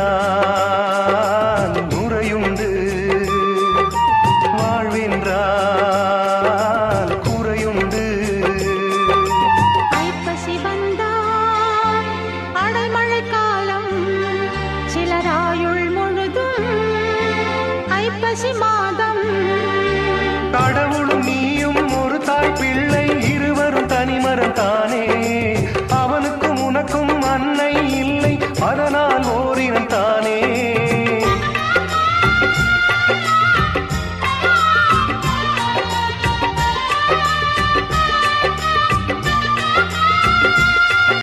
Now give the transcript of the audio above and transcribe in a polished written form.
வாழ்வென்றால் முறையுண்டு, வாழ்வென்றால் குறையுண்டு. ஐப்பசி வந்தால் அடைமழை காலம், சிலராயுள் முழுதும் ஐப்பசி மாதம்